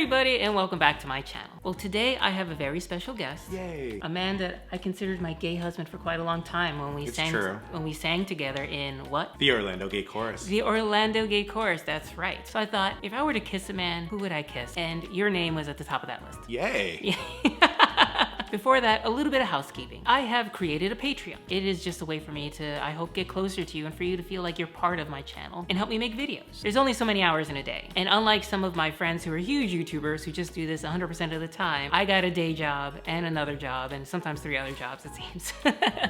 everybody, and welcome back to my channel. Well, today I have a very special guest. Yay. A man that I considered my gay husband for quite a long time when we sang together in what? The Orlando Gay Chorus. The Orlando Gay Chorus, that's right. So I thought, if I were to kiss a man, who would I kiss? And your name was at the top of that list. Yay. Before that, a little bit of housekeeping. I have created a Patreon. It is just a way for me to, I hope, get closer to you and for you to feel like you're part of my channel and help me make videos. There's only so many hours in a day. And unlike some of my friends who are huge YouTubers who just do this 100% of the time, I got a day job and another job and sometimes 3 other jobs, it seems.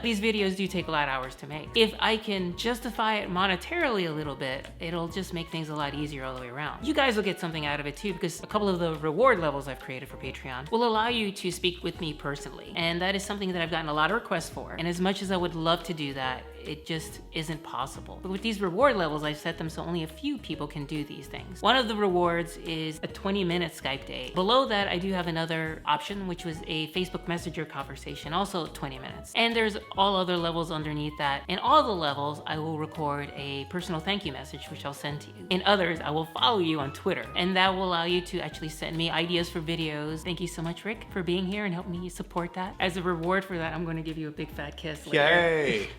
These videos do take a lot of hours to make. If I can justify it monetarily a little bit, it'll just make things a lot easier all the way around. You guys will get something out of it too, because a couple of the reward levels I've created for Patreon will allow you to speak with me personally. And that is something that I've gotten a lot of requests for. And as much as I would love to do that, it just isn't possible. But with these reward levels, I've set them so only a few people can do these things. One of the rewards is a 20-minute Skype date. Below that, I do have another option, which was a Facebook Messenger conversation, also 20 minutes. And there's all other levels underneath that. In all the levels, I will record a personal thank you message, which I'll send to you. In others, I will follow you on Twitter, and that will allow you to actually send me ideas for videos. Thank you so much, Rick, for being here and helping me support that. As a reward for that, I'm going to give you a big fat kiss later. Yay.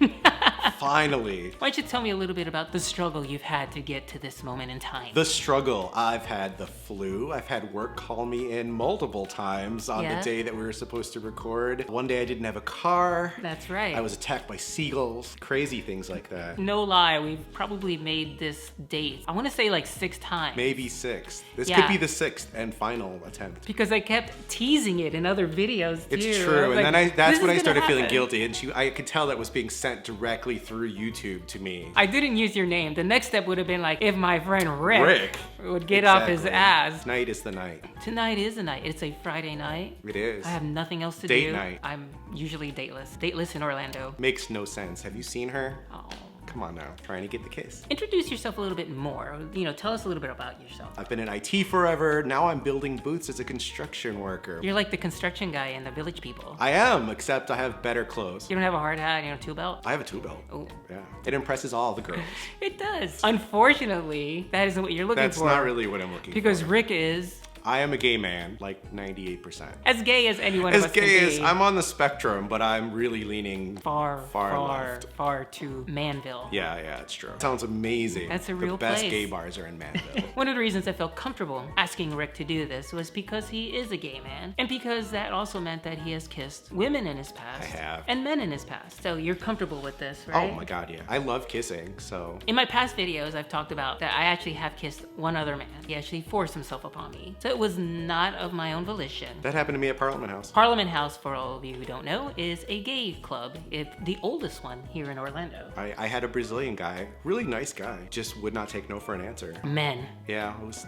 Finally. Why don't you tell me a little bit about the struggle you've had to get to this moment in time? The struggle. I've had the flu. I've had work call me in multiple times on the day that we were supposed to record. One day I didn't have a car. That's right. I was attacked by seagulls. Crazy things like that. No lie, we've probably made this date, I want to say like 6 times. Maybe 6. This could be the 6th and final attempt. Because I kept teasing it in other videos too. It's true, and then that's when I started feeling guilty, and I could tell that was being sent directly through YouTube to me. I didn't use your name. The next step would have been like if my friend Rick would get off his ass. Tonight is the night. Tonight is the night. It's a Friday night. It is. I have nothing else to do. Date night. I'm usually dateless. Dateless in Orlando. Makes no sense. Have you seen her? Oh. Come on now, trying to get the kiss. Introduce yourself a little bit more. You know, tell us a little bit about yourself. I've been in IT forever. Now I'm building boots as a construction worker. You're like the construction guy in the Village People. I am, except I have better clothes. You don't have a hard hat, you know, tool belt? I have a tool belt. Oh. Yeah. It impresses all the girls. It does. Unfortunately, that isn't what you're looking for. That's not really what I'm looking for. Because Rick is... I am a gay man, like 98%. As gay as anyone of us can be. As gay as, I'm on the spectrum, but I'm really leaning far left. Far to Manville. Yeah, it's true. Sounds amazing. That's a real place. place. The best gay bars are in Manville. One of the reasons I felt comfortable asking Rick to do this was because he is a gay man, and because that also meant that he has kissed women in his past. I have. And men in his past. So you're comfortable with this, right? Oh my God, yeah. I love kissing, so. In my past videos, I've talked about that I actually have kissed one other man. He actually forced himself upon me. So it was not of my own volition. That happened to me at Parliament House. Parliament House, for all of you who don't know, is a gay club. It's the oldest one here in Orlando. I had a Brazilian guy, really nice guy, just would not take no for an answer. Men. Yeah, it was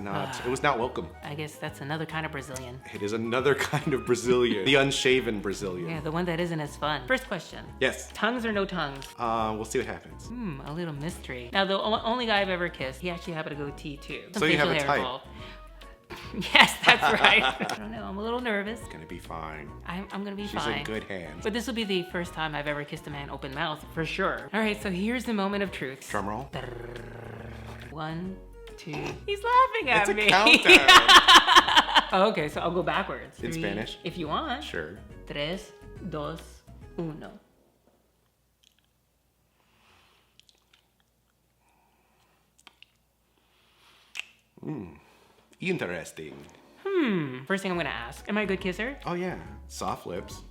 not welcome. I guess that's another kind of Brazilian. It is another kind of Brazilian. The unshaven Brazilian. Yeah, the one that isn't as fun. First question. Yes. Tongues or no tongues? We'll see what happens. A little mystery. Now, the only guy I've ever kissed, he actually happened to go T too. So you have a type. Yes, that's right. I don't know, I'm a little nervous. It's gonna be fine. I'm gonna be fine. She's in good hands. But this will be the first time I've ever kissed a man open mouth, for sure. All right, so here's the moment of truth. Drum roll. 1, 2. He's laughing at me. It's a countdown. Okay, so I'll go backwards. In 3, Spanish? if you want. Sure. 3, 2, 1. Interesting. First thing I'm gonna ask, am I a good kisser? Oh yeah, soft lips.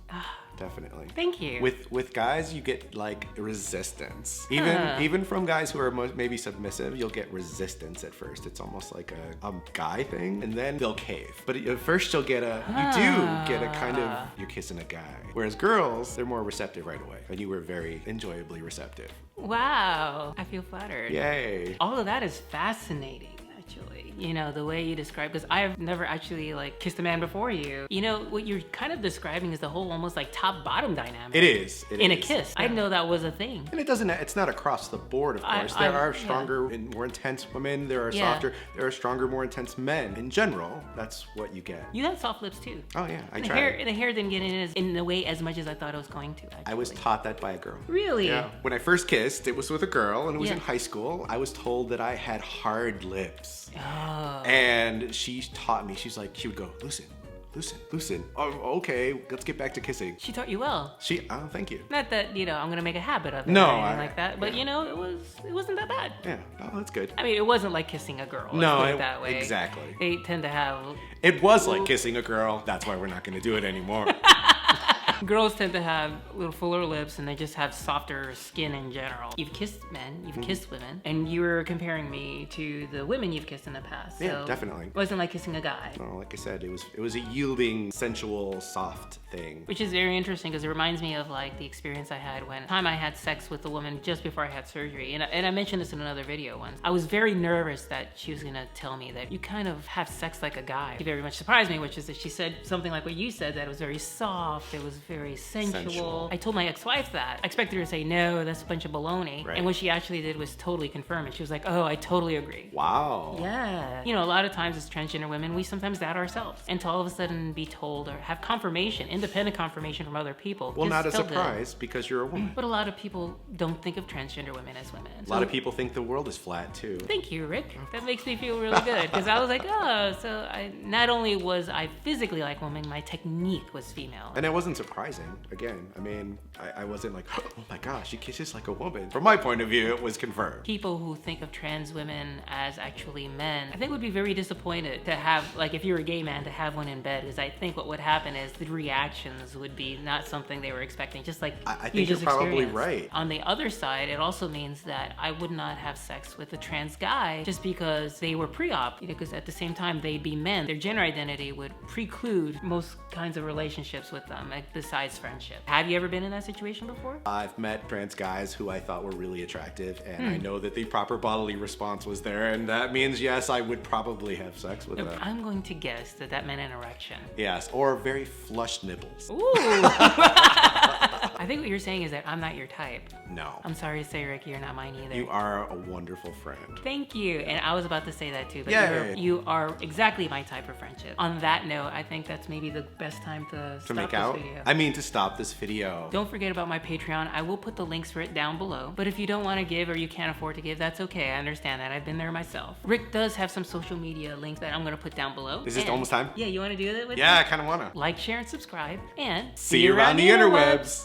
Definitely. Thank you. With guys, you get like resistance. Even from guys who are maybe submissive, you'll get resistance at first. It's almost like a guy thing, and then they'll cave. But at first you do get a kind of, you're kissing a guy. Whereas girls, they're more receptive right away. And you were very enjoyably receptive. Wow, I feel flattered. Yay. All of that is fascinating. Actually, you know, the way you describe, because I have never actually like kissed a man before you. You know, what you're kind of describing is the whole almost like top-bottom dynamic. It is. In a kiss. Yeah. I didn't know that was a thing. And it's not across the board, of course. There are stronger and more intense women. There are softer, there are stronger, more intense men. In general, that's what you get. You had soft lips too. Oh yeah, I tried. The hair didn't get in the way as much as I thought it was going to, actually. I was taught that by a girl. Really? Yeah. When I first kissed, it was with a girl, and it was in high school. I was told that I had hard lips. And she taught me. She's like, she would go, loosen. Oh, okay, let's get back to kissing. She taught you well. Oh, thank you. Not that, I'm gonna make a habit of it No, or anything like that, but it wasn't that bad. Yeah, oh, that's good. I mean, it wasn't like kissing a girl. No, let's put it that way. exactly. They tend to have... It was like kissing a girl. That's why we're not gonna do it anymore. Girls tend to have a little fuller lips and they just have softer skin in general. You've kissed men, you've kissed women, and you were comparing me to the women you've kissed in the past. Yeah, so definitely. It wasn't like kissing a guy. No, like I said, it was a yielding, sensual, soft thing. Which is very interesting because it reminds me of like the experience I had when I had sex with a woman just before I had surgery. And I mentioned this in another video once. I was very nervous that she was gonna tell me that you kind of have sex like a guy. She very much surprised me, which is that she said something like what you said, that it was very soft, it was very sensual. I told my ex-wife that. I expected her to say, no, that's a bunch of baloney. Right. And what she actually did was totally confirm it. She was like, oh, I totally agree. Wow. Yeah. A lot of times as transgender women, we sometimes doubt ourselves. And to all of a sudden be told or have confirmation, independent confirmation from other people. Well, not a felt surprise because you're a woman. But a lot of people don't think of transgender women as women. A lot of people think the world is flat too. Thank you, Rick. That makes me feel really good because I was like, not only was I physically like women, my technique was female. And it wasn't surprising. Again, I mean, I wasn't like, oh my gosh, she kisses like a woman. From my point of view, it was confirmed. People who think of trans women as actually men, I think would be very disappointed to have, like if you're a gay man, to have one in bed, because I think what would happen is the reactions would be not something they were expecting, just like I think you're probably right. On the other side, it also means that I would not have sex with a trans guy just because they were pre-op, because at the same time they'd be men. Their gender identity would preclude most kinds of relationships with them, like besides friendship. Have you ever been in that situation before? I've met trans guys who I thought were really attractive, and I know that the proper bodily response was there, and that means yes, I would probably have sex with them. I'm going to guess that that meant an erection. Yes, or very flushed nipples. Ooh. I think what you're saying is that I'm not your type. No. I'm sorry to say, Rick, you're not mine either. You are a wonderful friend. Thank you. And I was about to say that too, but Yeah. you are exactly my type of friendship. On that note, I think that's maybe the best time to stop make this out? video. I mean, to stop this video. Don't forget about my Patreon. I will put the links for it down below. But if you don't want to give or you can't afford to give, that's okay. I understand that. I've been there myself. Rick does have some social media links that I'm going to put down below. Is this almost time? Yeah, you want to do that with me? Yeah, I kind of want to. Like, share, and subscribe. And See you around the interwebs.